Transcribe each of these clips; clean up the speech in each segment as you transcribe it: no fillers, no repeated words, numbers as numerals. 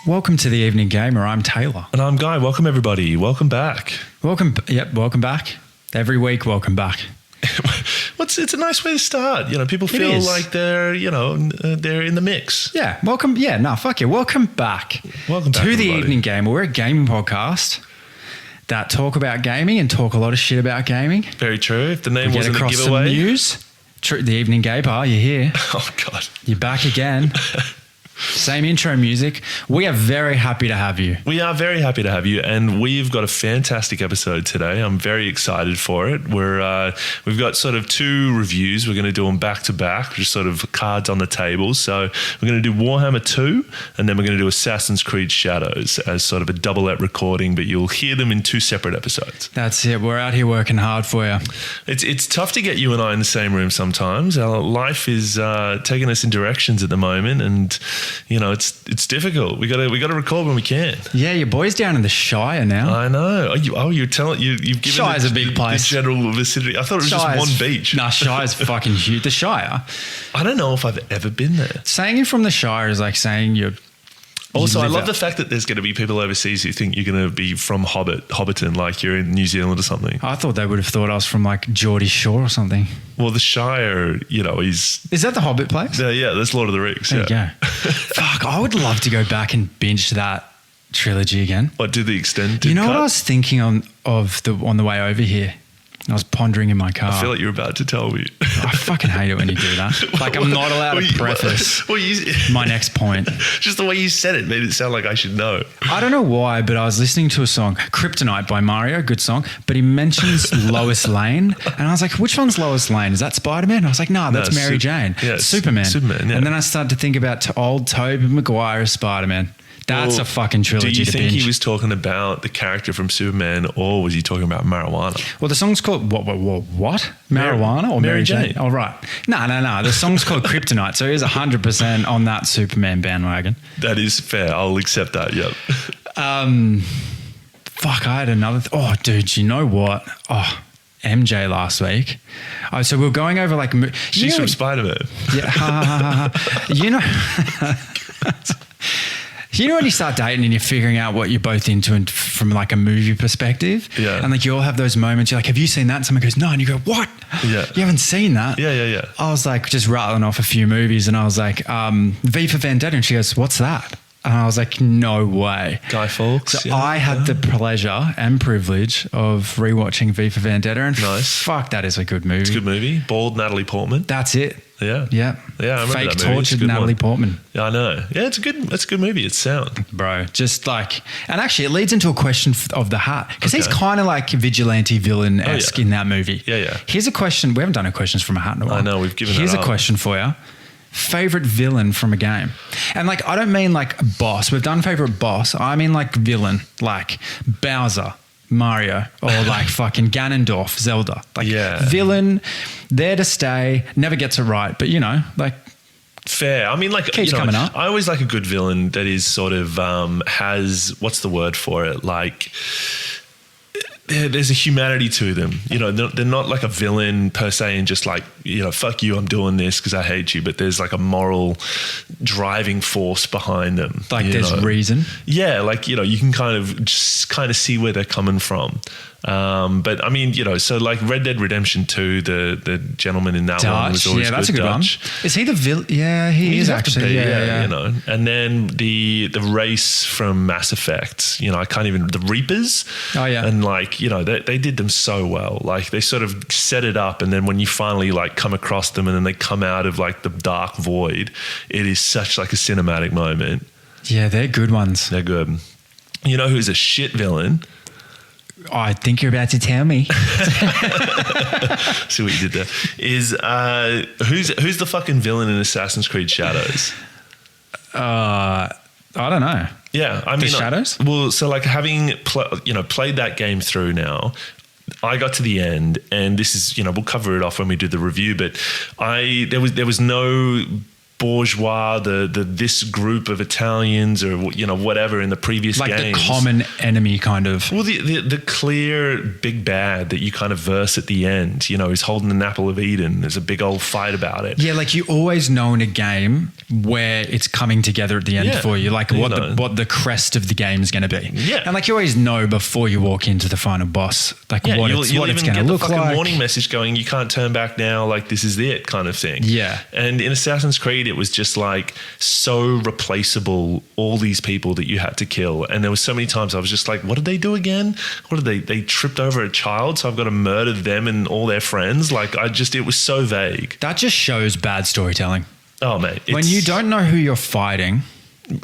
Welcome to the Evening Gamer. I'm Taylor. And I'm Guy. Welcome, everybody. Welcome back. Welcome back. Every week, welcome back. It's a nice way to start. People feel like they're in the mix. Yeah, welcome. Yeah, no, fuck you. Welcome back. Welcome back to everybody. the Evening Gamer. We're a gaming podcast that talk about gaming and talk a lot of shit about gaming. Very true. If the name we wasn't get across a giveaway. some news. The Evening Gamer, you're here. Oh, God. You're back again. Same intro music. We are very happy to have you. We are very happy to have you, and we've got a fantastic episode today. I'm very excited for it. We've got sort of two reviews. We're going to do them back to back, just sort of cards on the table. So we're going to do Warhammer 2, and then we're going to do Assassin's Creed Shadows as sort of a double-let recording, but you'll hear them in two separate episodes. That's it. We're out here working hard for you. It's tough to get you and I in the same room sometimes. Our life is taking us in directions at the moment, and it's difficult. We got to record when we can. Yeah, your boy's down in the Shire now. I know. You've given Shire's a big place. The general vicinity. I thought it was just one beach. Nah, Shire's fucking huge. The Shire. I don't know if I've ever been there. Saying you're from the Shire is like saying you're. Also, I love the fact that there's going to be people overseas who think you're going to be from Hobbiton, like you're in New Zealand or something. I thought they would have thought I was from like Geordie Shore or something. Well, the Shire, is that the Hobbit place? Yeah, that's Lord of the Rings. There you go. Fuck, I would love to go back and binge that trilogy again. What, do the extended You know cut? what I was thinking on the way over here? I was pondering in my car. I feel like you're about to tell me. I fucking hate it when you do that. Like, I'm not allowed to preface my next point. Just the way you said it made it sound like I should know. I don't know why, but I was listening to a song, Kryptonite by Mario, good song, but he mentions Lois Lane. And I was like, which one's Lois Lane? Is that Spider-Man? I was like, no, that's Mary Jane. Yeah, Superman. Superman, yeah. And then I started to think about old Tobey Maguire as Spider-Man. That's a fucking trilogy to binge. Do you think he was talking about the character from Superman, or was he talking about marijuana? Well, the song's called what? Marijuana or Mary Jane? Oh, right. No. The song's called Kryptonite, so he's 100% on that Superman bandwagon. That is fair. I'll accept that, yep. Fuck, I had another... oh, dude, you know what? Oh, MJ last week. Oh, so we were going over like... She's from Spider-Man. Yeah. You know when you start dating and you're figuring out what you're both into and from like a movie perspective? Yeah. And like you all have those moments, you're like, have you seen that? And someone goes, no. And you go, what? Yeah. You haven't seen that? Yeah. I was like just rattling off a few movies and I was like, V for Vendetta. And she goes, what's that? And I was like, no way. Guy Fawkes. So I had the pleasure and privilege of rewatching V for Vendetta. And nice. Fuck, that is a good movie. It's a good movie. Bald Natalie Portman. That's it. Yeah. Yeah. I remember Fake that movie. tortured Natalie Portman. Yeah, I know. Yeah, it's a good movie. It's sound. Bro, just like, and actually it leads into a question of the Hat because he's kind of like vigilante villain-esque in that movie. Yeah. Here's a question. We haven't done a questions from a Hat in a while. I know, we've given Here's that a up. question for you. Favorite villain from a game. And like, I don't mean like boss. We've done favorite boss. I mean like villain, like Bowser, Mario, or like fucking Ganondorf, Zelda. Like villain, there to stay, never gets it right, but like fair. I mean, like, keeps coming up. I always like a good villain that is sort of has, what's the word for it? Like, there's a humanity to them. They're not like a villain per se and just like, fuck you, I'm doing this because I hate you. But there's like a moral driving force behind them. Like there's reason. Yeah, like, you can kind of see where they're coming from. But I mean, so like Red Dead Redemption 2, the gentleman in that one was always that's a good Dutch. one. Is he the villain? Yeah, he is actually. Yeah. And then the race from Mass Effect, I can't even, the Reapers. Oh yeah. And like, they did them so well. Like they sort of set it up, and then when you finally like come across them and then they come out of like the dark void, it is such like a cinematic moment. Yeah, they're good ones. They're good. You know who's a shit villain? I think you're about to tell me. See what you did there. Is who's the fucking villain in Assassin's Creed Shadows? I don't know. Yeah, I mean, Shadows. Well, so like having played that game through now, I got to the end, and this is we'll cover it off when we do the review. But there was no bourgeois, the this group of Italians, or whatever in the previous like games. the common enemy kind of. Well, the clear big bad that you kind of verse at the end, he's holding an apple of Eden. There's a big old fight about it. Yeah, like you always know in a game where it's coming together at the end for you, like what the crest of the game is going to be. Yeah, and like you always know before you walk into the final boss, like what it's going to look like. Fucking warning message going, you can't turn back now. Like this is it, kind of thing. Yeah, and in Assassin's Creed, it was just like so replaceable. All these people that you had to kill, and there was so many times I was just like, what did they do again? What did they tripped over a child, so I've got to murder them and all their friends. Like it was so vague. That just shows bad storytelling. Oh mate, when you don't know who you're fighting.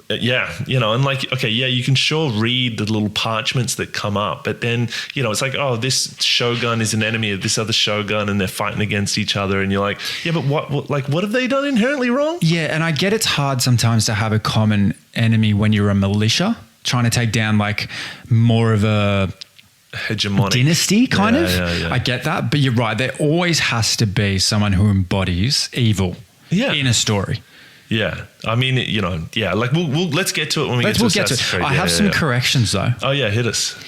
Yeah, and like, okay, yeah, you can sure read the little parchments that come up, but then, it's like, oh, this shogun is an enemy of this other shogun and they're fighting against each other. And you're like, yeah, but what have they done inherently wrong? Yeah. And I get it's hard sometimes to have a common enemy when you're a militia trying to take down like more of a hegemonic dynasty kind of. Yeah. I get that. But you're right. There always has to be someone who embodies evil in a story. Yeah, I mean, like we'll let's get to it when we get to Assassin's Creed. I have some corrections though. Oh yeah, hit us.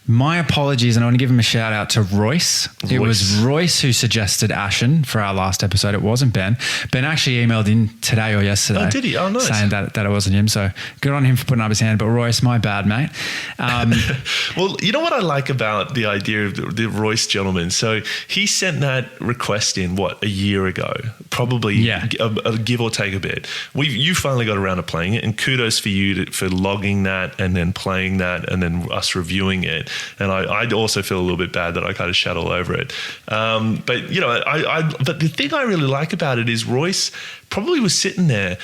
My apologies, and I want to give him a shout out to Royce. It was Royce who suggested Ashen for our last episode. It wasn't Ben. Ben actually emailed in today or yesterday. Oh, did he? Oh, nice. Saying that it wasn't him. So good on him for putting up his hand. But Royce, my bad, mate. Well, you know what I like about the idea of the Royce gentleman? So he sent that request in, a year ago? Probably a give or take a bit. You finally got around to playing it, and kudos for you for logging that and then playing that and then us reviewing it. And I also feel a little bit bad that I kind of shat all over it. But the thing I really like about it is Royce probably was sitting there.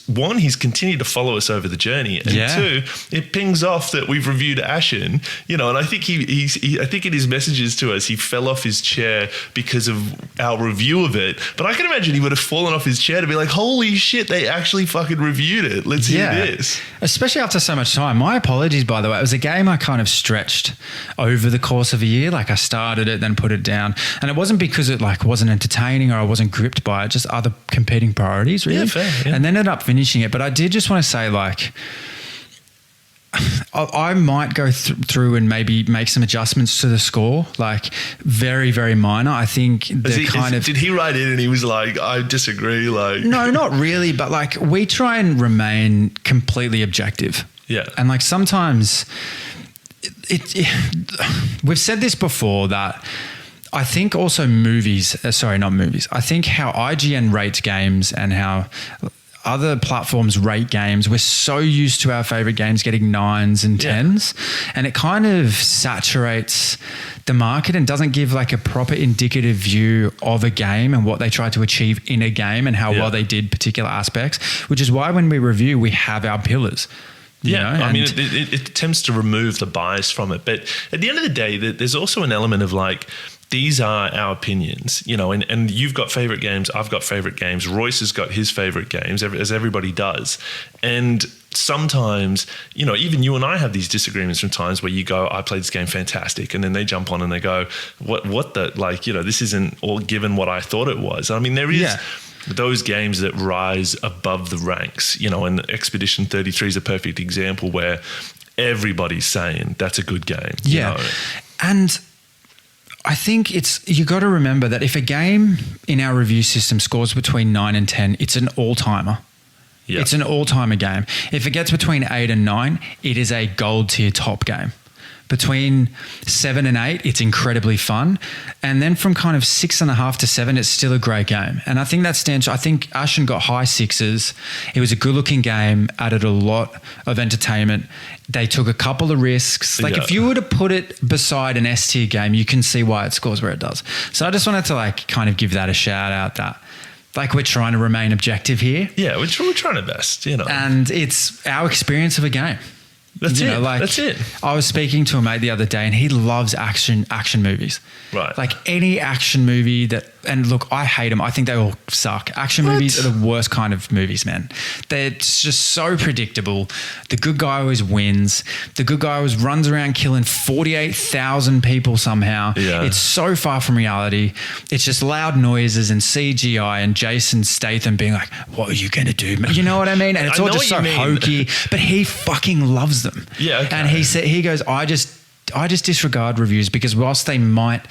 One, he's continued to follow us over the journey, and two, it pings off that we've reviewed Ashen. And I think I think in his messages to us, he fell off his chair because of our review of it. But I can imagine he would have fallen off his chair to be like, "Holy shit, they actually fucking reviewed it. Let's hear this." Especially after so much time. My apologies, by the way. It was a game I kind of stretched over the course of a year. Like I started it, then put it down, and it wasn't because it like wasn't entertaining or I wasn't gripped by it. Just other competing priorities, really. Yeah, fair, yeah. And then ended up finishing it. But I did just want to say, like, I might go through and maybe make some adjustments to the score, like very, very minor. I think did he write in and he was like, I disagree? Like, no, not really. But like we try and remain completely objective. Yeah. And like sometimes we've said this before that I think also not movies. I think how IGN rates games and how other platforms rate games, we're so used to our favorite games getting 9s and 10s, and it kind of saturates the market and doesn't give like a proper indicative view of a game and what they try to achieve in a game and how well they did particular aspects, which is why when we review, we have our pillars. I mean, it attempts to remove the bias from it. But at the end of the day, there's also an element of like, these are our opinions, and you've got favorite games, I've got favorite games, Royce has got his favorite games, as everybody does. And sometimes, even you and I have these disagreements from times where you go, I played this game fantastic. And then they jump on and they go, what the, like, this isn't all given what I thought it was. I mean, there is those games that rise above the ranks, and Expedition 33 is a perfect example where everybody's saying that's a good game. And I think you got to remember that if a game in our review system scores between 9 and 10, it's an all-timer. Yep. It's an all-timer game. If it gets between 8 and 9, it is a gold tier top game. Between 7 and 8, it's incredibly fun. And then from kind of 6.5 to 7, it's still a great game. And I think that stands. I think Ashen got high 6s. It was a good looking game, added a lot of entertainment. They took a couple of risks. Like if you were to put it beside an S tier game, you can see why it scores where it does. So I just wanted to like kind of give that a shout out that like we're trying to remain objective here. Yeah, we're trying our best, And it's our experience of a game. That's it. I was speaking to a mate the other day and he loves action movies. Right. Like any action movie that and look, I hate them. I think they all suck. Action movies are the worst kind of movies, man. They're just so predictable. The good guy always wins. The good guy always runs around killing 48,000 people somehow. Yeah. It's so far from reality. It's just loud noises and CGI and Jason Statham being like, what are you going to do, man? You know what I mean? And it's all just so hokey, but he fucking loves them. Yeah. Okay. And he goes, I just disregard reviews because whilst they might,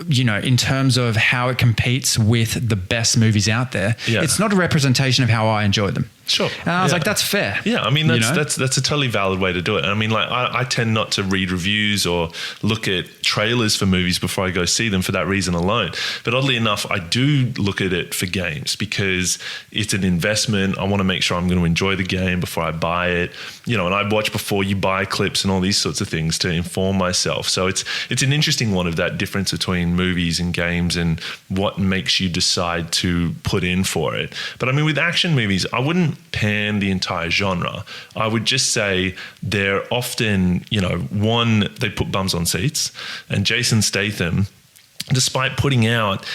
you know, in terms of how it competes with the best movies out there, it's not a representation of how I enjoyed them. Sure. And I was like, that's fair. Yeah, I mean, that's a totally valid way to do it. I mean, like, I tend not to read reviews or look at trailers for movies before I go see them for that reason alone. But oddly enough, I do look at it for games because it's an investment. I want to make sure I'm going to enjoy the game before I buy it. You know, and I watch before you buy clips and all these sorts of things to inform myself. So it's an interesting one of that difference between movies and games and what makes you decide to put in for it. But I mean, with action movies, I wouldn't pan the entire genre. I would just say they're often, you know, one, they put bums on seats, and Jason Statham, despite putting out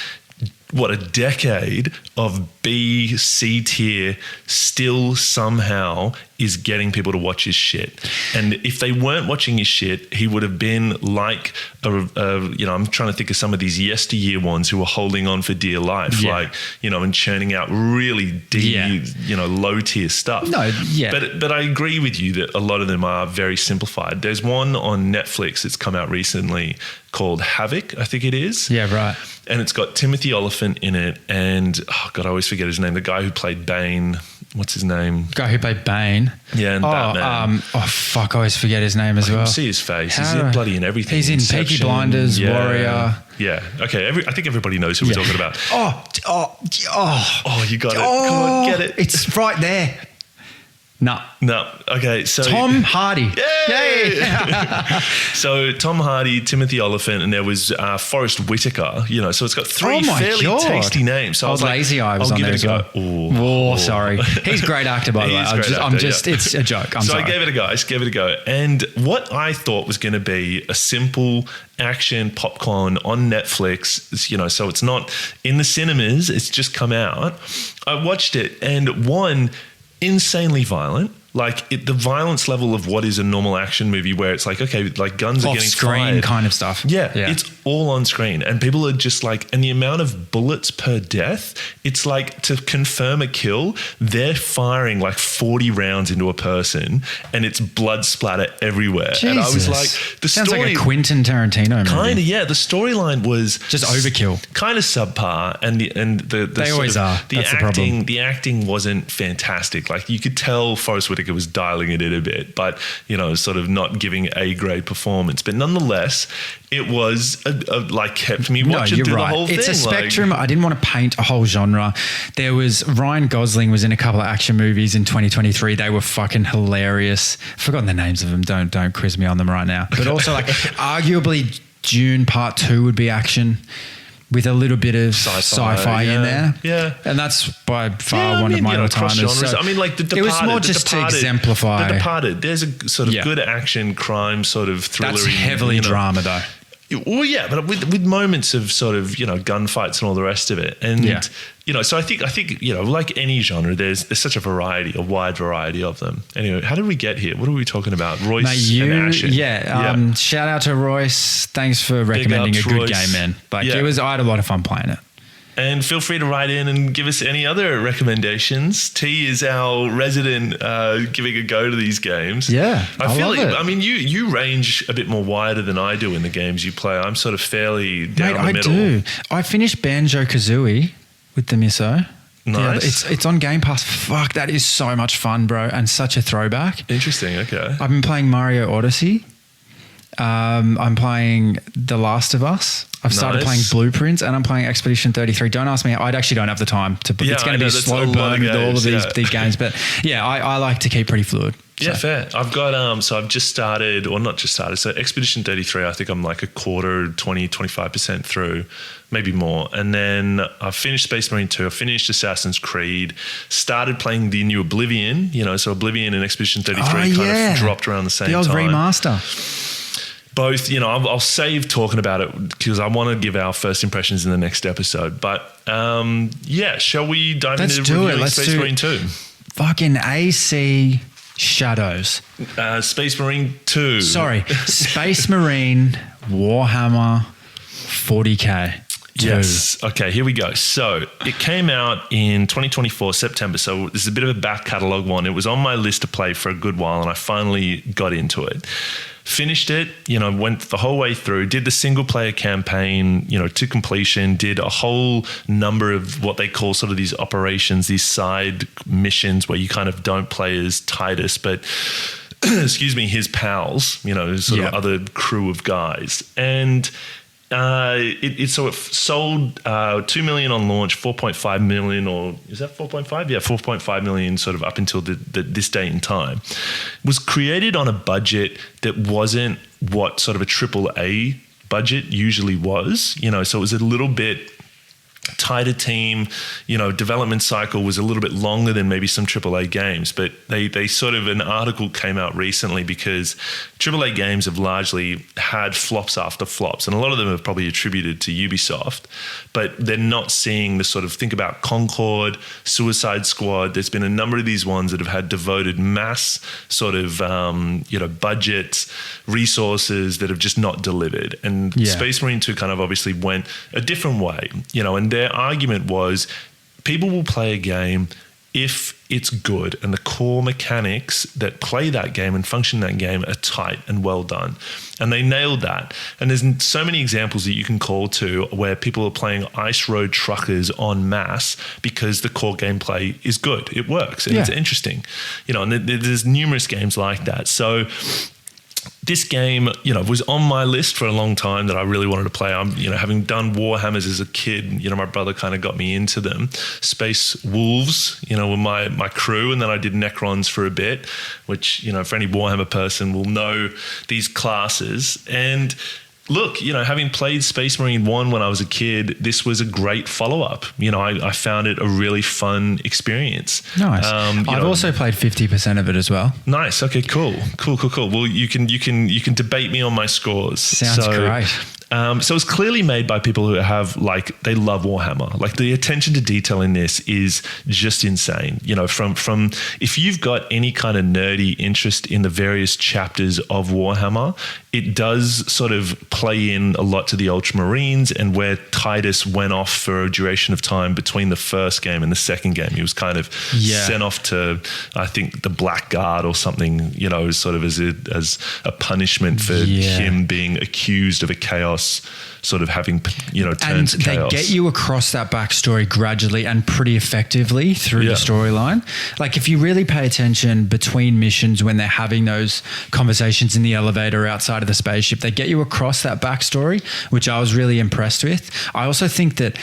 a decade of B, C tier, still somehow is getting people to watch his shit. And if they weren't watching his shit, he would have been like, I'm trying to think of some of these yesteryear ones who were holding on for dear life, like, you know, and churning out really deep, you know, low tier stuff. But I agree with you that a lot of them are very simplified. There's one on Netflix that's come out recently called Havoc, I think it is. Yeah, right. And it's got Timothy Oliphant in it, and I always forget his name. The guy who played Bane. What's his name? The guy who played Bane. Yeah, and Batman. I always forget his name as well. I can see his face. He's bloody in everything. He's in Peaky Blinders, Warrior. Yeah. Okay. I think everybody knows who we're talking about. Oh, you got it. Come on, get it. It's right there. No. Okay, so Tom Hardy. Yay! So Tom Hardy, Timothy Oliphant, and there was Forrest Whitaker. You know, so it's got three fairly tasty names. So I was Lazy Eye was on there as well. Sorry. He's a great actor, by the way. It's a joke. I'm sorry. I gave it a go. And what I thought was going to be a simple action popcorn on Netflix, you know, so it's not in the cinemas. It's just come out. I watched it, and one, insanely violent. Like the violence level of what is a normal action movie where it's like, okay, like guns are getting fired. Kind of stuff. Yeah, it's all on screen. And people are just like, and the amount of bullets per death, it's like to confirm a kill, they're firing like 40 rounds into a person and it's blood splatter everywhere. Jesus. And I was like, sounds like a Quentin Tarantino movie. Kind of, yeah. The storyline was just overkill. Kind of subpar. And the they always are. That's the problem. The acting wasn't fantastic. Like you could tell Forrest Whitaker was dialing it in a bit, but you know, sort of not giving a grade performance. But nonetheless, it was like kept me watching through the whole thing. It's a spectrum. I didn't want to paint a whole genre. There was Ryan Gosling was in a couple of action movies in 2023. They were fucking hilarious. I've forgotten the names of them. Don't quiz me on them right now. But also like arguably Dune Part 2 would be action, with a little bit of sci-fi in there. Yeah. And that's by far one of my all-timers. So I mean, like The Departed. It was more just to exemplify. The Departed. There's a sort of good action crime sort of thriller. That's heavily drama though. Well, yeah, but with moments of sort of, you know, gunfights and all the rest of it. And, you know, so I think, you know, like any genre, there's such a wide variety of them. Anyway, how did we get here? What are we talking about? Royce and Ashen. Yeah. Shout out to Royce. Thanks for recommending a good game, man. Like I had a lot of fun playing it. And feel free to write in and give us any other recommendations. T is our resident giving a go to these games. Yeah, I feel like, I mean, you range a bit more wider than I do in the games you play. I'm sort of fairly down the middle. I do. I finished Banjo-Kazooie with the miso. Nice. It's on Game Pass. Fuck, that is so much fun, bro, and such a throwback. Interesting, okay. I've been playing Mario Odyssey. I'm playing The Last of Us. I've started playing Blueprints, and I'm playing Expedition 33. Don't ask me. I actually don't have the time to. It's going to be a slow burn with all of these big games. But yeah, I like to keep pretty fluid. Yeah, fair. I've got so I've just started, or not just started. So Expedition 33, I think I'm like a quarter, 25% through, maybe more. And then I've finished Space Marine 2. I finished Assassin's Creed. Started playing the new Oblivion. You know, so Oblivion and Expedition 33 kind of dropped around the same time. The old remaster. both, I'll save talking about it because I want to give our first impressions in the next episode. But shall we dive into reviewing Space Marine 2? Fucking AC Shadows. Space Marine 2. Sorry, Space Marine Warhammer 40k. Yes. Okay, here we go. So it came out in 2024, September. So this is a bit of a back catalogue one. It was on my list to play for a good while, and I finally got into it. Finished it, went the whole way through, did the single player campaign, to completion, did a whole number of what they call sort of these operations, these side missions where you kind of don't play as Titus, but excuse me, his pals, sort of other crew of guys. And it sold 2 million on launch, 4.5 million, or is that 4.5? Yeah, 4.5 million sort of up until this date and time. It was created on a budget that wasn't what sort of a AAA budget usually was, so it was a little bit tighter team, development cycle was a little bit longer than maybe some AAA games, but they sort of, an article came out recently because AAA games have largely had flops after flops, and a lot of them are probably attributed to Ubisoft, but they're not seeing the sort of, think about Concord, Suicide Squad. There's been a number of these ones that have had devoted mass sort of, budgets, resources that have just not delivered. And Space Marine 2 kind of obviously went a different way, and their argument was people will play a game if it's good and the core mechanics that play that game and function that game are tight and well done. And they nailed that. And there's so many examples that you can call to where people are playing Ice Road Truckers en masse because the core gameplay is good. It works and it's interesting. And there's numerous games like that. So this game, was on my list for a long time that I really wanted to play. I'm, having done Warhammers as a kid, my brother kind of got me into them. Space Wolves, were my crew. And then I did Necrons for a bit, which, for any Warhammer person will know these classes. And look, having played Space Marine 1 when I was a kid, this was a great follow-up. I found it a really fun experience. Nice. I've also played 50% of it as well. Nice. Okay, cool. Well, you can debate me on my scores. Sounds great. So it's clearly made by people who have they love Warhammer. Like the attention to detail in this is just insane. From if you've got any kind of nerdy interest in the various chapters of Warhammer, it does sort of play in a lot to the Ultramarines and where Titus went off for a duration of time between the first game and the second game. He was kind of sent off to, I think, the Black Guard or something, sort of as a punishment for him being accused of a chaos, sort of having, turned to chaos. They get you across that backstory gradually and pretty effectively through the storyline. Like if you really pay attention between missions when they're having those conversations in the elevator outside of the spaceship, they get you across that backstory, which I was really impressed with. I also think that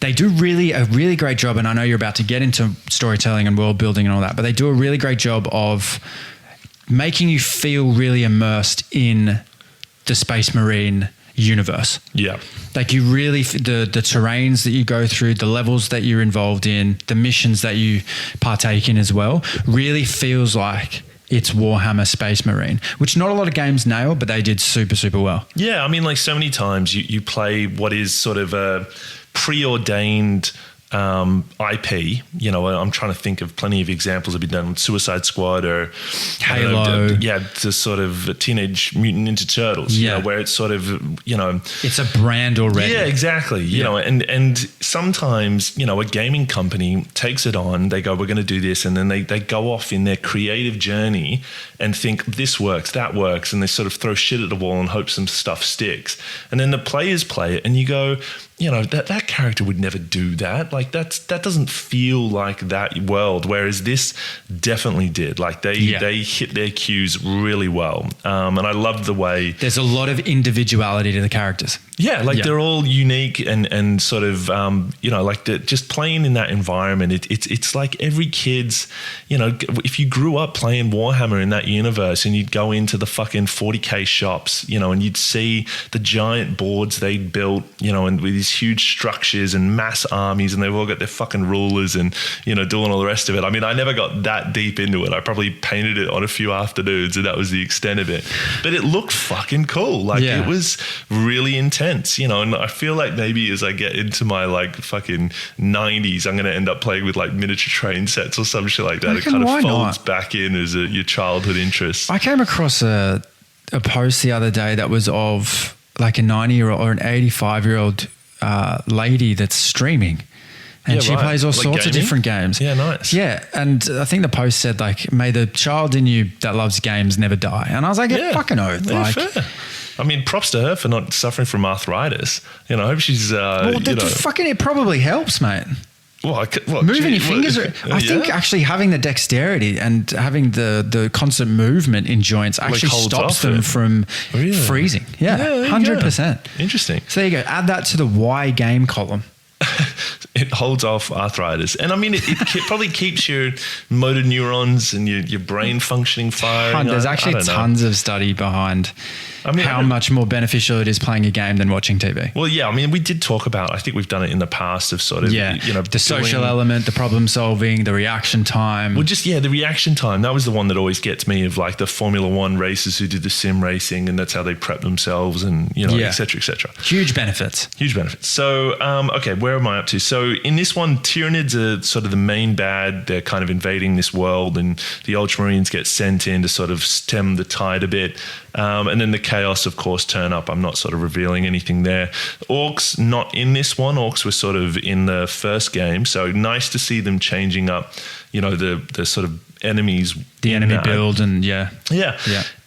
they do a really great job, and I know you're about to get into storytelling and world building and all that, but they do a really great job of making you feel really immersed in the Space Marine universe. Yeah. Like you really, the terrains that you go through, the levels that you're involved in, the missions that you partake in as well, really feels like it's Warhammer Space Marine, which not a lot of games nail, but they did super, super well. Yeah. I mean, like so many times you play what is sort of a preordained IP, I'm trying to think of plenty of examples that have been done with Suicide Squad or Halo. The sort of Teenage Mutant Ninja Turtles, where it's sort of, it's a brand already. Yeah, exactly. And sometimes, a gaming company takes it on, they go, we're going to do this. And then they go off in their creative journey and think this works, that works. And they sort of throw shit at the wall and hope some stuff sticks. And then the players play it and you go, that character would never do that. Like that doesn't feel like that world. Whereas this definitely did. Like they hit their cues really well. And I loved the way there's a lot of individuality to the characters. Yeah, they're all unique and sort of just playing in that environment. It's like every kid's, if you grew up playing Warhammer in that universe and you'd go into the fucking 40k shops, and you'd see the giant boards they'd built, and with these huge structures and mass armies, and they've all got their fucking rulers and doing all the rest of it. I mean, I never got that deep into it. I probably painted it on a few afternoons, and that was the extent of it. But it looked fucking cool. Like it was really intense, you know. And I feel like maybe as I get into my like fucking 90s, I'm going to end up playing with like miniature train sets or some shit like that. It kind of folds back in as your childhood interest. I came across a post the other day that was of like a 90-year-old or an 85-year-old lady that's streaming. And she plays all sorts of different games. Yeah, nice. Yeah, and I think the post said like, "May the child in you that loves games never die." And I was like, "Yeah, fucking oath." Yeah, like, fair. I mean, props to her for not suffering from arthritis. You know, I hope she's. Fucking, it probably helps, mate. Moving your fingers. I think actually having the dexterity and having the constant movement in joints actually stops them from freezing. Yeah, 100%. Interesting. So there you go. Add that to the why game column. It holds off arthritis. And I mean, it probably keeps your motor neurons and your brain functioning firing. There's actually tons of study behind how much more beneficial it is playing a game than watching TV. Well, yeah, I mean, we did talk about, I think we've done it in the past of sort of, the social element, the problem solving, the reaction time. Well, the reaction time. That was the one that always gets me of like the Formula One racers who did the sim racing, and that's how they prep themselves and, et cetera, et cetera. Huge benefits. So, okay, where am I up to? So in this one, Tyranids are sort of the main bad. They're kind of invading this world, and the Ultramarines get sent in to sort of stem the tide a bit. And then the Chaos, of course, turn up. I'm not sort of revealing anything there. Orcs, not in this one. Orcs were sort of in the first game. So nice to see them changing up, the sort of enemies. The enemy build and Yeah.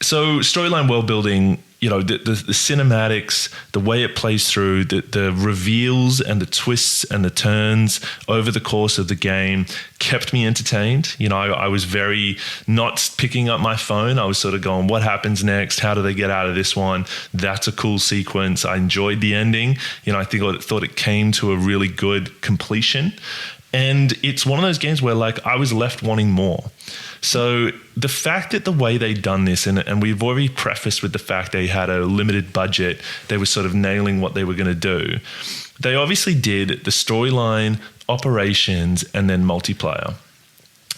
So storyline world building, the cinematics, the way it plays through, the reveals and the twists and the turns over the course of the game kept me entertained. I was very not picking up my phone. I was sort of going, what happens next? How do they get out of this one? That's a cool sequence. I enjoyed the ending. I thought it came to a really good completion. And it's one of those games where like I was left wanting more. So the fact that the way they'd done this, and we've already prefaced with the fact they had a limited budget, they were sort of nailing what they were going to do. They obviously did the storyline, operations, and then multiplayer.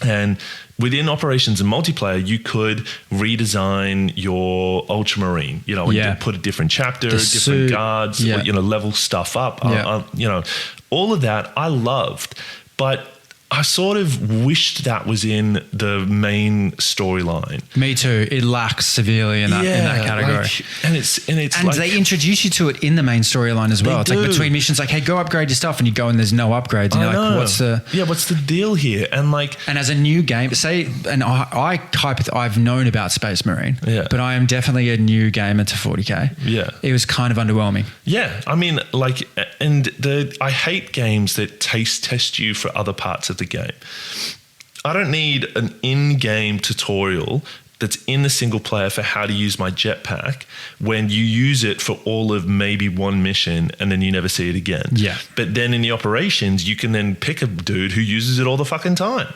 And within operations and multiplayer, you could redesign your Ultramarine, and put a different chapter, different guards, level stuff up. All of that I loved, but I sort of wished that was in the main storyline. Me too. It lacks severely in that category. And they introduce you to it in the main storyline as well. It's like between missions, like, hey, go upgrade your stuff, and you go and there's no upgrades. And you're like, what's the deal here? And as a new game, I've known about Space Marine, but I am definitely a new gamer to 40k. Yeah, it was kind of underwhelming. Yeah, I mean, I hate games that taste test you for other parts of the game. I don't need an in-game tutorial that's in the single player for how to use my jetpack when you use it for all of maybe one mission and then you never see it again. Yeah. But then in the operations, you can then pick a dude who uses it all the fucking time.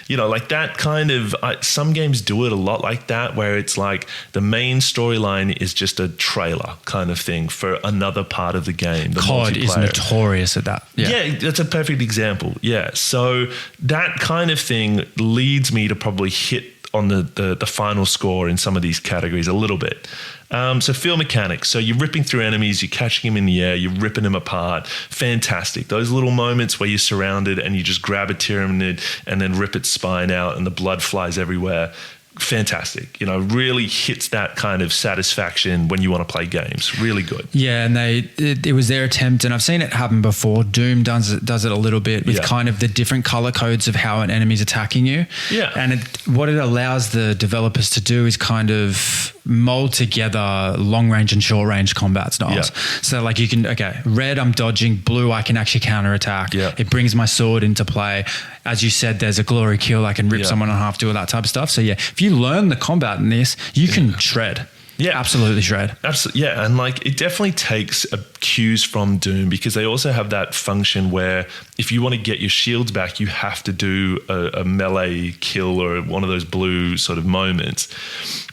Like that kind of, some games do it a lot like that, where it's like the main storyline is just a trailer kind of thing for another part of the game. The COD is notorious at that. Yeah, that's a perfect example. Yeah. So that kind of thing leads me to probably hit on the final score in some of these categories a little bit. So field mechanics. So you're ripping through enemies, you're catching them in the air, you're ripping them apart. Fantastic. Those little moments where you're surrounded and you just grab a Tyranid and then rip its spine out and the blood flies everywhere. Fantastic. Really hits that kind of satisfaction when you want to play games. Really good. Yeah, and it was their attempt, and I've seen it happen before. Doom does it a little bit with kind of the different color codes of how an enemy's attacking you. Yeah. And what it allows the developers to do is kind of mold together long range and short range combat styles. Yeah. So like you can, red I'm dodging, blue I can actually counter attack. Yeah. It brings my sword into play. As you said, there's a glory kill. I can rip someone in half, do all that type of stuff. So if you learn the combat in this, you can shred. Yeah, absolutely shred. Absolutely, yeah, and it definitely takes cues from Doom, because they also have that function where if you want to get your shields back, you have to do a melee kill or one of those blue sort of moments.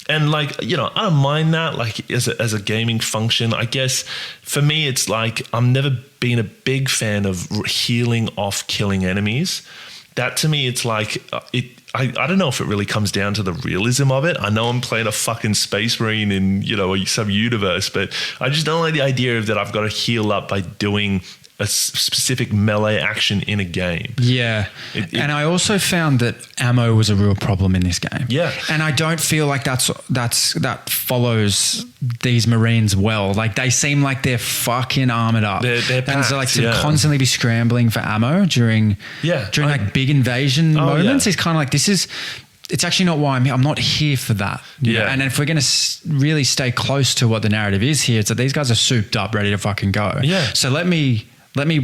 And I don't mind that as a gaming function. I guess for me, it's I'm never been a big fan of healing off killing enemies. that to me, it's like I don't know if it really comes down to the realism of it. I know I'm playing a fucking Space Marine in, some universe, but I just don't like the idea of that I've got to heal up by doing a specific melee action in a game. Yeah. And I also found that ammo was a real problem in this game. Yeah. And I don't feel like that follows these Marines well. Like they seem like they're fucking armored up. They're and packed, so like to constantly be scrambling for ammo during like big invasion moments is kind of like, it's actually not why I'm not here for that. Yeah. And if we're going to really stay close to what the narrative is here, it's that these guys are souped up, ready to fucking go. Yeah. So let me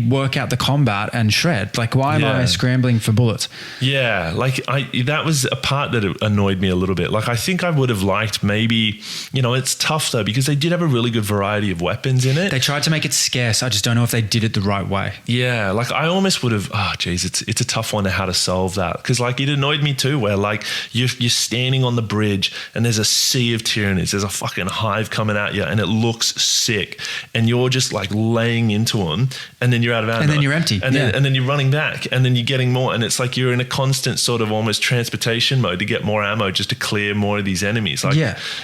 work out the combat and shred. Like, why am I scrambling for bullets? Yeah, like that was a part that annoyed me a little bit. Like, I think I would have liked maybe, it's tough though, because they did have a really good variety of weapons in it. They tried to make it scarce. I just don't know if they did it the right way. Yeah, like I almost would have, it's a tough one to how to solve that. Because like it annoyed me too, where like you're standing on the bridge and there's a sea of Tyranids. There's a fucking hive coming at you and it looks sick. And you're just like laying into them. And then you're out of ammo. And then you're empty. And then you're running back and then you're getting more. And it's like you're in a constant sort of almost transportation mode to get more ammo just to clear more of these enemies. Like,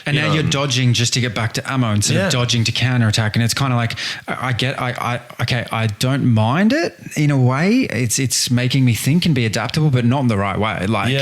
And now you're dodging just to get back to ammo instead of dodging to counterattack. And it's kind of like, I don't mind it in a way. It's making me think and be adaptable, but not in the right way. Like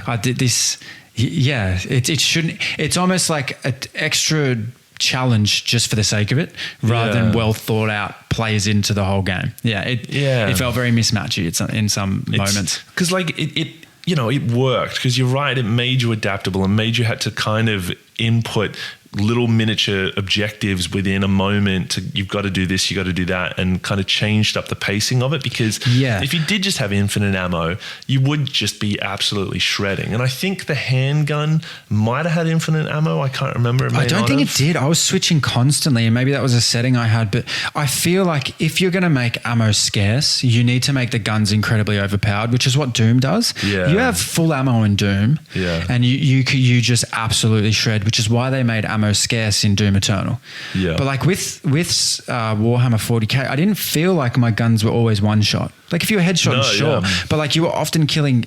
I did this. Yeah, it shouldn't. It's almost like an extra challenge just for the sake of it, rather than well thought out plays into the whole game. It felt very mismatchy in some moments. Because like it worked because you're right. It made you adaptable and made you had to kind of input little miniature objectives within a moment you've got to do this, you got to do that, and kind of changed up the pacing of it, because if you did just have infinite ammo, you would just be absolutely shredding. And I think the handgun might have had infinite ammo. I can't remember. I don't think it did. I was switching constantly, and maybe that was a setting I had, but I feel like if you're going to make ammo scarce, you need to make the guns incredibly overpowered, which is what Doom does. You have full ammo in Doom, and you just absolutely shred, which is why they made ammo scarce in Doom Eternal. But like with Warhammer 40k, I didn't feel like my guns were always one shot. Like if you were headshot, but like you were often killing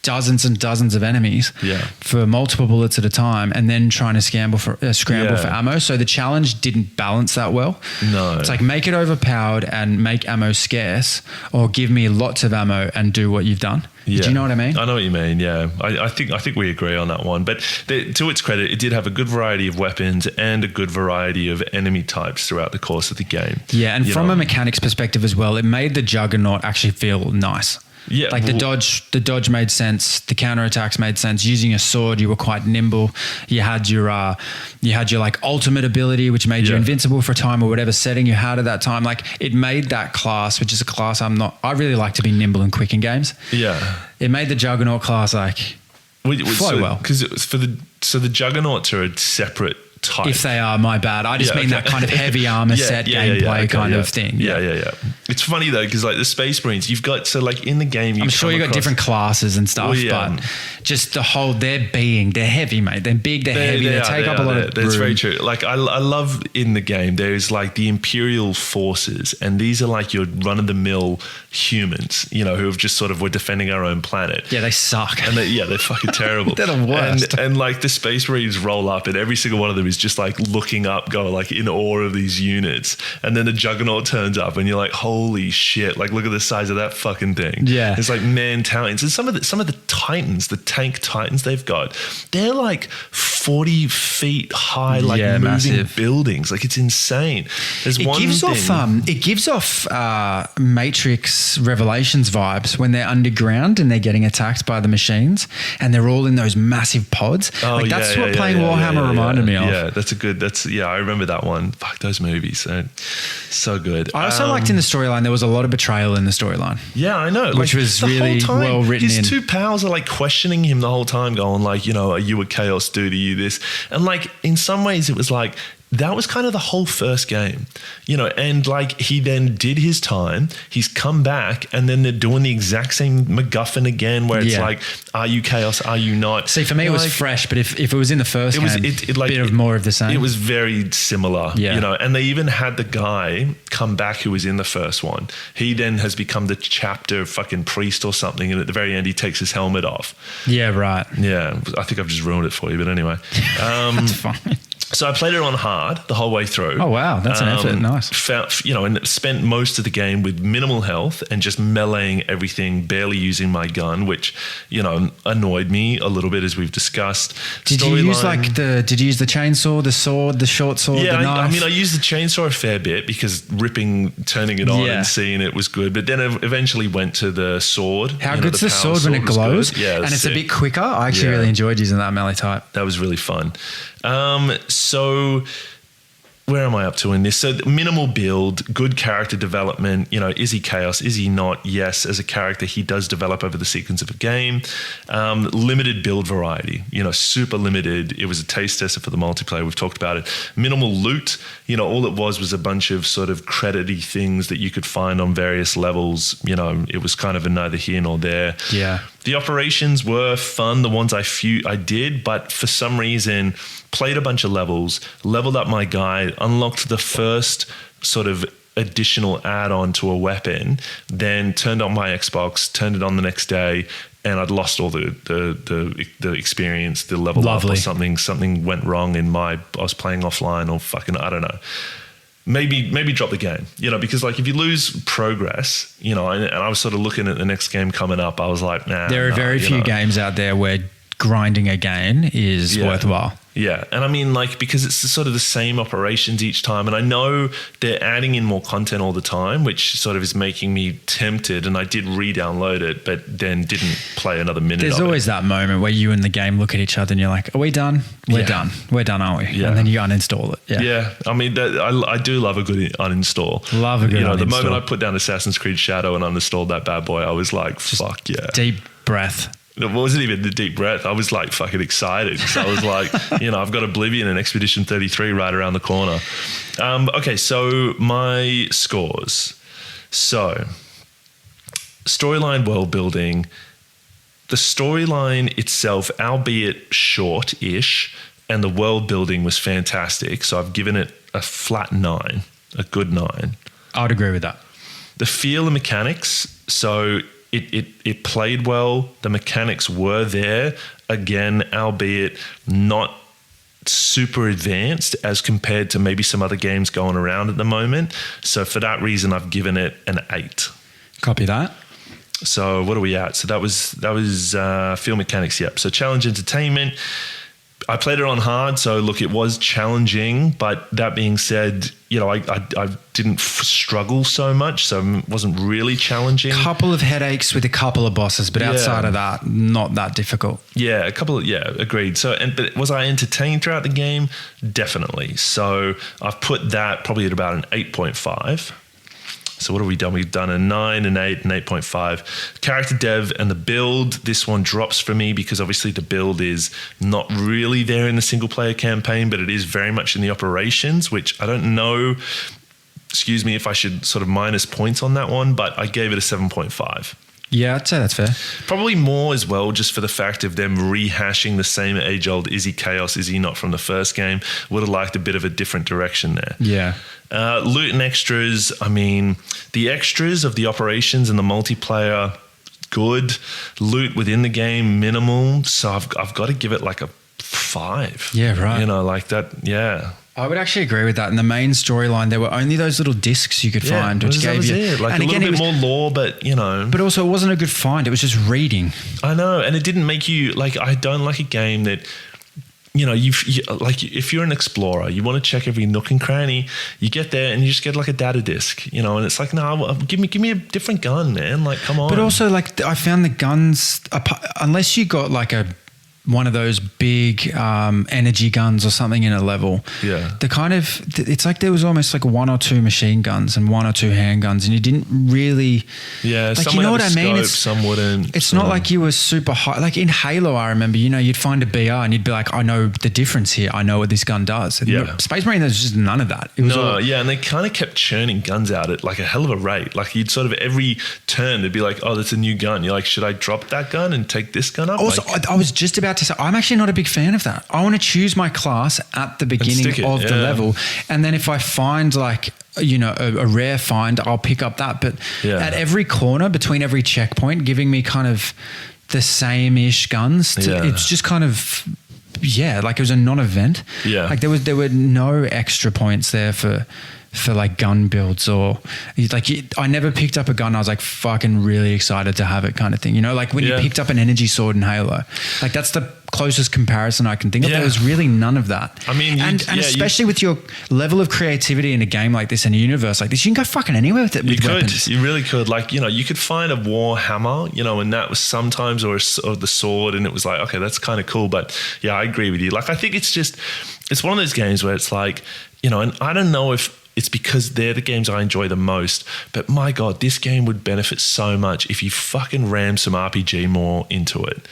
dozens and dozens of enemies for multiple bullets at a time, and then trying to scramble for ammo. So the challenge didn't balance that well. It's like make it overpowered and make ammo scarce, or give me lots of ammo and do what you've done. Do you know what I mean? I know what you mean. Yeah, I think we agree on that one. But to its credit, it did have a good variety of weapons and a good variety of enemy types throughout the course of the game. Yeah, and from a mechanics perspective as well, it made the Juggernaut actually feel nice. Yeah, like the dodge made sense. The counterattacks made sense. Using a sword, you were quite nimble. You had your like ultimate ability, which made you invincible for a time, or whatever setting you had at that time. Like it made that class, which is a class I really like to be nimble and quick in games. Yeah, it made the Juggernaut class like flow well, because the Juggernauts are a separate type. If they are, my bad. I just mean that kind of heavy armor set gameplay kind of thing. Yeah. It's funny though, because like the Space Marines, you've got, so like in the game, I'm sure you got different classes and stuff, but just the whole, they're heavy, mate. They're big, they're heavy, they take up a lot of room. That's very true. Like I love in the game, there's like the Imperial forces, and these are like your run-of-the-mill humans, who have just sort of, we're defending our own planet. Yeah, they suck. And they're fucking terrible. They're the worst. And like the Space Marines roll up, and every single one of them is just like looking up, going like in awe of these units. And then the Juggernaut turns up and you're like, holy shit, like look at the size of that fucking thing. Yeah. It's like man-towns. And some of the Titans, the tank Titans they've got, they're like 40 feet high, like moving massive buildings. Like it's insane. It gives off Matrix Revelations vibes when they're underground and they're getting attacked by the machines, and they're all in those massive pods. That's what playing Warhammer reminded me of. Yeah, I remember that one. Fuck, those movies. So good. I also liked in the storyline, there was a lot of betrayal in the storyline. Yeah, I know. Which was really well written in. His two pals are like questioning him the whole time, going like, are you a Chaos dude? Are you this? And like in some ways it was like, that was kind of the whole first game, and like he then did his time, he's come back, and then they're doing the exact same MacGuffin again, where it's like, are you chaos, are you not? See, for me, it was fresh, but if it was in the first game, a bit of more of the same. It was very similar, and they even had the guy come back who was in the first one. He then has become the chapter fucking priest or something, and at the very end, he takes his helmet off. Yeah, right. Yeah, I think I've just ruined it for you, but anyway. That's fine. So I played it on hard the whole way through. Oh, wow. That's an effort. Nice. And spent most of the game with minimal health and just meleeing everything, barely using my gun, which, annoyed me a little bit, as we've discussed. Did you use did you use the chainsaw, the sword, the short sword, the knife? I used the chainsaw a fair bit because turning it on and seeing it was good. But then I eventually went to the sword. How good's the sword when it glows? Yeah, and it's sick. A bit quicker. I actually really enjoyed using that melee type. That was really fun. So where am I up to in this? So minimal build, good character development. Is he chaos? Is he not? Yes, as a character, he does develop over the sequence of a game. Limited build variety, super limited. It was a taste tester for the multiplayer. We've talked about it. Minimal loot. All it was a bunch of sort of credity things that you could find on various levels. It was kind of a neither here nor there. Yeah. The operations were fun, the ones I did, but for some reason, played a bunch of levels, leveled up my guy, unlocked the first sort of additional add-on to a weapon, then turned on my Xbox, turned it on the next day, and I'd lost all the experience, the level up or something. Something went wrong I was playing offline or fucking, I don't know. Maybe drop the game, because like if you lose progress, and I was sort of looking at the next game coming up, I was like, nah. There are very few games out there where grinding again is worthwhile. Yeah. And I mean, like, because it's sort of the same operations each time. And I know they're adding in more content all the time, which sort of is making me tempted. And I did re-download it, but then didn't play another minute. There's always that moment where you and the game look at each other and you're like, are we done? We're done. We're done, aren't we? Yeah. And then you uninstall it. Yeah. Yeah. I mean, I do love a good uninstall. Love a good uninstall. The moment I put down Assassin's Creed Shadow and uninstalled that bad boy, I was like, fuck yeah. Deep breath. It wasn't even the deep breath. I was like fucking excited. So I was like, I've got Oblivion and Expedition 33 right around the corner. Okay, so my scores. So storyline, world building. The storyline itself, albeit short-ish, and the world building was fantastic. So I've given it a flat 9, a good 9. I would agree with that. The feel and mechanics, so it played well. The mechanics were there. Again, albeit not super advanced as compared to maybe some other games going around at the moment. So for that reason, I've given it an 8. Copy that. So what are we at? So that was field mechanics. Yep. So challenge entertainment. I played it on hard, so look, it was challenging. But that being said, I didn't struggle so much, so it wasn't really challenging. Couple of headaches with a couple of bosses, but outside of that, not that difficult. Yeah, agreed. So, but was I entertained throughout the game? Definitely. So I've put that probably at about an 8.5. So what have we done? We've done a 9, an 8, an 8.5. Character dev and the build, this one drops for me because obviously the build is not really there in the single player campaign, but it is very much in the operations, which I don't know, if I should sort of minus points on that one, but I gave it a 7.5. Yeah, I'd say that's fair. Probably more as well, just for the fact of them rehashing the same age-old, is he chaos, is he not, from the first game. Would have liked a bit of a different direction there. Yeah. Loot and extras, I mean, the extras of the operations and the multiplayer, good. Loot within the game, minimal. So I've got to give it like a 5. Yeah, right. Like that, yeah. I would actually agree with that. In the main storyline, there were only those little discs you could find, which gave you like and a little bit more lore, but But also, it wasn't a good find. It was just reading. I know, and it didn't make you like. I don't like a game that. You like if you're an explorer, you want to check every nook and cranny. You get there and you just get like a data disc, and it's like, no, give me a different gun, man. Like, come on. But also, like, I found the guns, unless you got like a one of those big energy guns or something in a level. Yeah. It's like there was almost like 1 or 2 machine guns and 1 or 2 handguns, and you didn't really. Yeah, like, some you know would what have I a mean? scope, some wouldn't. It's not like you were super high. Like in Halo, I remember, you'd find a BR and you'd be like, I know the difference here. I know what this gun does. And Space Marine, there's just none of that. It was and they kind of kept churning guns out at like a hell of a rate. Like you'd sort of every turn, they'd be like, oh, that's a new gun. You're like, should I drop that gun and take this gun up? Also, I was just about to say, I'm actually not a big fan of that. I want to choose my class at the beginning of the level. And then if I find like, a rare find, I'll pick up that. But at every corner, between every checkpoint, giving me kind of the same-ish guns. It's just kind of, like it was a non-event. Yeah. Like there were no extra points there for like gun builds, or like I never picked up a gun I was like fucking really excited to have it kind of thing. Like when you picked up an energy sword in Halo, like that's the closest comparison I can think of. There was really none of that. I mean, especially with your level of creativity in a game like this, in a universe like this, you can go fucking anywhere with it. Weapons. You really could. Like, you could find a Warhammer, and that was sometimes, or the sword, and it was like, okay, that's kind of cool. But yeah, I agree with you. Like, I think it's one of those games where it's like, and I don't know if it's because they're the games I enjoy the most, but my God, this game would benefit so much if you fucking ram some RPG more into it.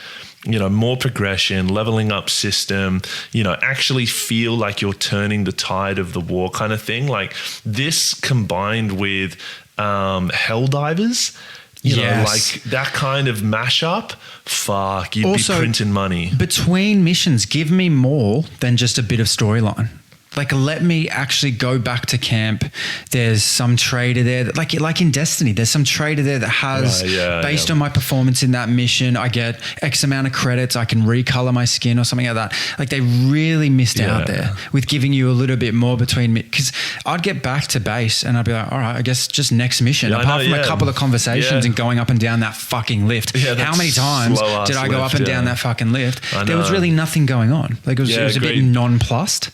More progression, leveling up system, actually feel like you're turning the tide of the war kind of thing. Like this combined with Helldivers, like that kind of mashup, fuck, you'd also, be printing money. Between missions, give me more than just a bit of storyline. Like, let me actually go back to camp. There's some trader there that, like in Destiny, there's some trader there that has, based on my performance in that mission, I get X amount of credits. I can recolor my skin or something like that. Like they really missed out there with giving you a little bit more between, because I'd get back to base and I'd be like, all right, I guess just next mission. Apart from a couple of conversations and going up and down that fucking lift. How many times did I go up and down that fucking lift? There was really nothing going on. Like it was a bit nonplussed.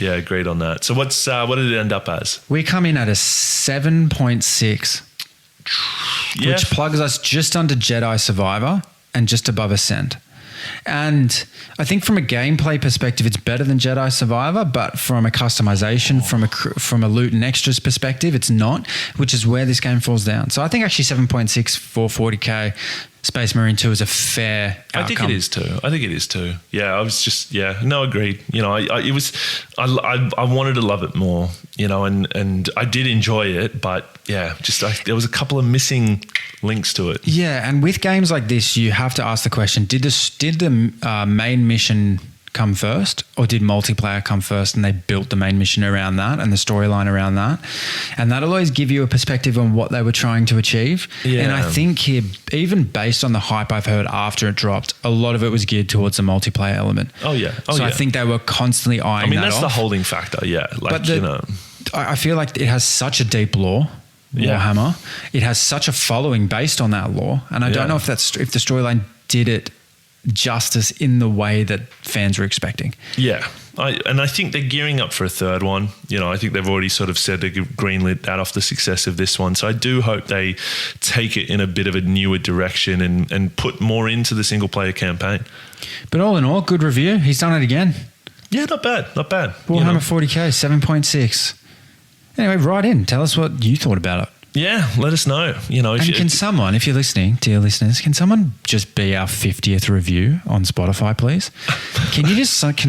Yeah, agreed on that. So what did it end up as? We come in at a 7.6, which plugs us just under Jedi Survivor and just above Ascent. And I think from a gameplay perspective, it's better than Jedi Survivor, but from a customization, from a loot and extras perspective, it's not, which is where this game falls down. So I think actually 7.6 for 40k Space Marine 2 is a fair outcome. I think it is too. Yeah, I was just, agreed. I wanted to love it more, and I did enjoy it, but there was a couple of missing links to it. Yeah, and with games like this, you have to ask the question, did the main mission come first, or did multiplayer come first and they built the main mission around that and the storyline around that? And that'll always give you a perspective on what they were trying to achieve. And I think here, even based on the hype I've heard after it dropped, a lot of it was geared towards the multiplayer element. I think they were constantly eyeing that that's off. the holding factor. I feel like it has such a deep lore, Warhammer. It has such a following based on that lore, and I don't know if the storyline did it justice in the way that fans were expecting. I think they're gearing up for a third one. I think they've already sort of said they greenlit that off the success of this one. So I do hope they take it in a bit of a newer direction and put more into the single player campaign. But all in all, good review. He's done it again. Yeah, not bad. Warhammer 40k, 7.6. Anyway, write in. Tell us what you thought about it. Yeah, let us know. Can someone, if you're listening, dear listeners, can someone just be our 50th review on Spotify, please? Can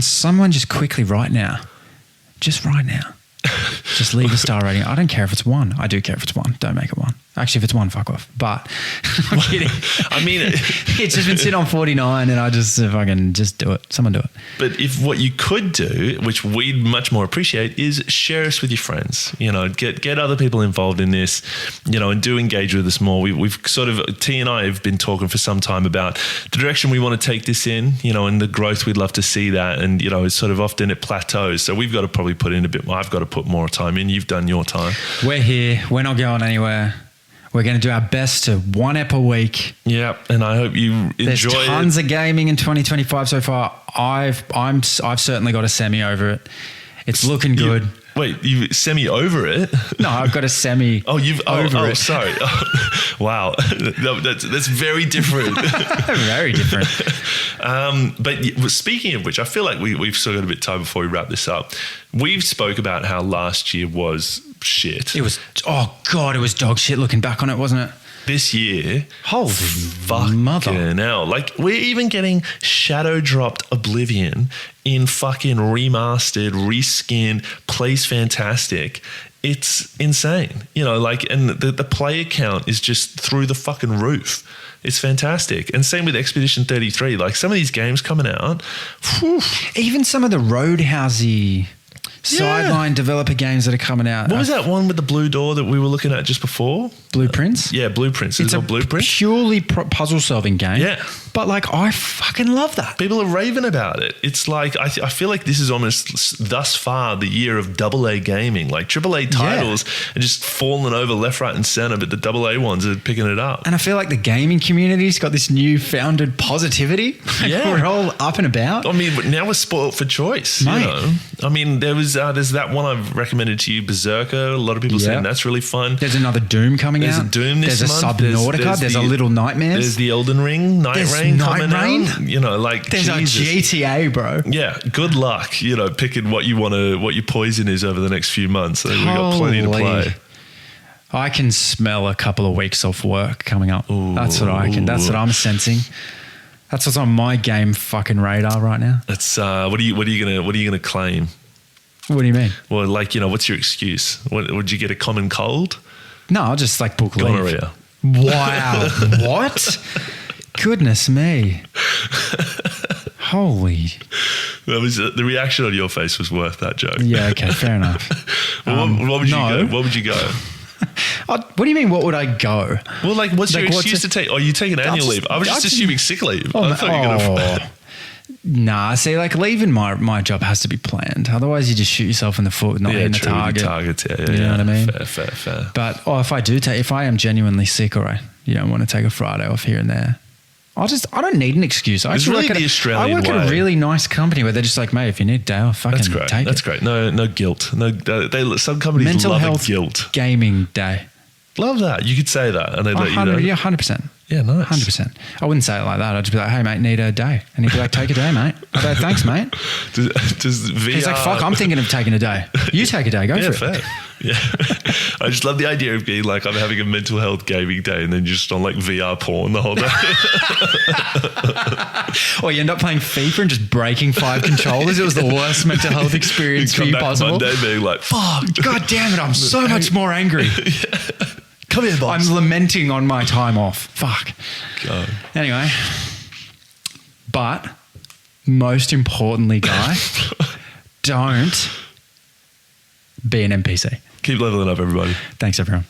someone just quickly right now, just just leave a star rating. I don't care if it's 1. I do care if it's 1. Don't make it 1. Actually, if it's 1, fuck off. But I'm kidding. I mean, it's just been sitting on 49 and I just fucking just do it. Someone do it. But if what you could do, which we'd much more appreciate, is share us with your friends. Get other people involved in this, and do engage with us more. We've sort of, T and I have been talking for some time about the direction we want to take this in, and the growth we'd love to see that. And, it's sort of often it plateaus. So we've got to probably put in a bit more. I've got to put more time in. You've done your time. We're here. We're not going anywhere. We're going to do our best to one ep a week. Yeah, and I hope you enjoy it. There's tons of gaming in 2025 so far. I've certainly got a semi over it. It's looking good. Wait, you semi over it? No, I've got a semi. Oh, you've over it. Sorry. Wow, that's very different. Very different. But speaking of which, I feel like we've still got a bit of time before we wrap this up. We've spoke about how last year was shit. It was, oh God, it was dog shit looking back on it, wasn't it? This year, holy fucking hell. Like, we're even getting shadow dropped Oblivion in fucking remastered, reskinned, plays fantastic. It's insane. You know, like, and the player count is just through the fucking roof. It's fantastic. And same with Expedition 33. Like, some of these games coming out. Whew. Even some of the Roadhousey sideline developer games that are coming out. What was that one with the blue door that we were looking at just before? Blueprints? Yeah, Blueprints. It's a Blueprints? purely puzzle solving game. Yeah. But like, I fucking love that. People are raving about it. It's like, I feel like this is almost thus far the year of AA gaming. Like AAA titles are just falling over left, right and center, but the AA ones are picking it up. And I feel like the gaming community's got this new founded positivity. Like, we're all up and about. I mean, now we're spoiled for choice. Mate. You know? I mean, there's that one I've recommended to you, Berserker. A lot of people saying that's really fun. There's another Doom coming out. There's a Doom this month. There's a Subnautica. There's a Little Nightmares. There's the Elden Ring, Night Rain coming out. You know, like, there's Jesus. a GTA, bro. Yeah, good luck. You know, picking what your poison is over the next few months. I think we've got plenty to play. I can smell a couple of weeks off work coming up. Ooh. That's what I can. That's what I'm sensing. That's what's on my game fucking radar right now. That's what are you gonna claim? What do you mean? Well, like, you know, what's your excuse? Would you get a common cold? No, I'll just like book gonorrhea. Leave. Wow. What? Goodness me. Holy. That was the reaction on your face was worth that joke. Yeah, okay, fair enough. What would you go? What would you go? What do you mean, what would I go? Well, like, what's your excuse to take? Oh, you take an annual leave. I was just assuming sick leave. I thought you were going to... Nah, see, like, leaving my job has to be planned. Otherwise, you just shoot yourself in the foot, not hitting the target. Yeah, you know what I mean? Fair. But if I am genuinely sick or I want to take a Friday off here and there, I don't need an excuse. I work at a really nice company where they're just like, mate, if you need a day off, fucking take it. That's great. No guilt. No, some companies mental love health guilt. Gaming day. Love that. You could say that and they'd let you know. Yeah, 100%. Yeah, nice. 100%. I wouldn't say it like that. I'd just be like, hey, mate, need a day. And he'd be like, take a day, mate. I'd be like, thanks, mate. Does VR... He's like, fuck, I'm thinking of taking a day. You take a day, go for fair. it. Yeah. I just love the idea of being like, I'm having a mental health gaming day and then you're just on like VR porn the whole day. Or you end up playing FIFA and just breaking 5 controllers. It was the worst mental health experience for you possible. Monday being like, fuck, god damn it, I'm so much more angry. Come here, boss. I'm lamenting on my time off. Fuck. God. Anyway, but most importantly, Guy, don't be an NPC. Keep leveling up, everybody. Thanks, everyone.